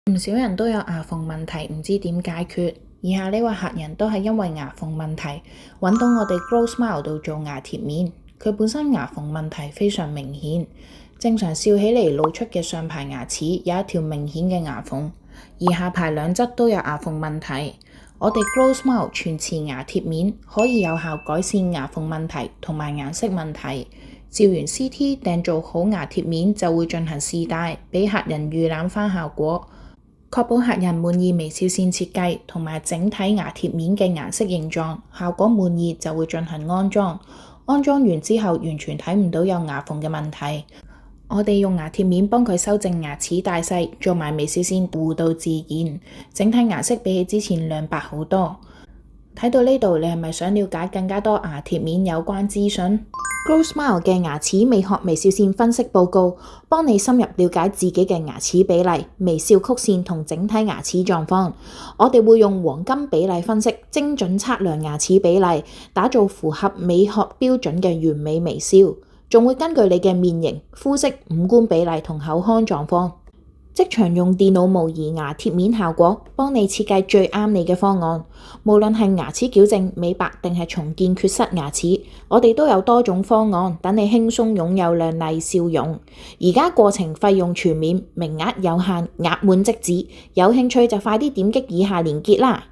唔少人都有牙縫問題，唔知點解決。以下呢位客人都係因為牙縫問題揾到我哋 Grow Smile 度做牙貼面。佢本身牙縫問題非常明顯，正常笑起嚟露出嘅上排牙齒有一條明顯嘅牙縫，而下排兩側都有牙縫問題。我哋 Grow Smile 全瓷牙貼面可以有效改善牙縫問題同埋顏色問題。照完 CT 訂做好牙貼面就會進行試戴，俾客人預覽返效果。確保客人滿意微笑線設計同埋整體牙貼面嘅顏色形狀，效果滿意就會進行安裝。安裝完之後完全睇唔到有牙縫嘅問題。我哋用牙貼面幫佢修正牙齒大細，做埋微笑線弧度自然，整體顏色比起之前亮白好多。睇到呢度，你係咪想了解更加多牙貼面有關資訊？Grow Smile 嘅牙齒美學微笑線分析報告，幫你深入了解自己嘅牙齒比例、微笑曲線同整體牙齒狀況。我哋會用黃金比例分析，精準測量牙齒比例，打造符合美學標準嘅完美微笑。仲會根據你嘅面型、膚色、五官比例同口腔狀況，即場用電腦模擬牙貼面效果，幫你設計最啱你嘅方案。無論係牙齒矯正、美白定係重建缺失牙齒，我哋都有多種方案，等你輕鬆擁有亮麗笑容。而家過程費用全免，名額有限，額滿即止。有興趣就快啲點擊以下連結啦！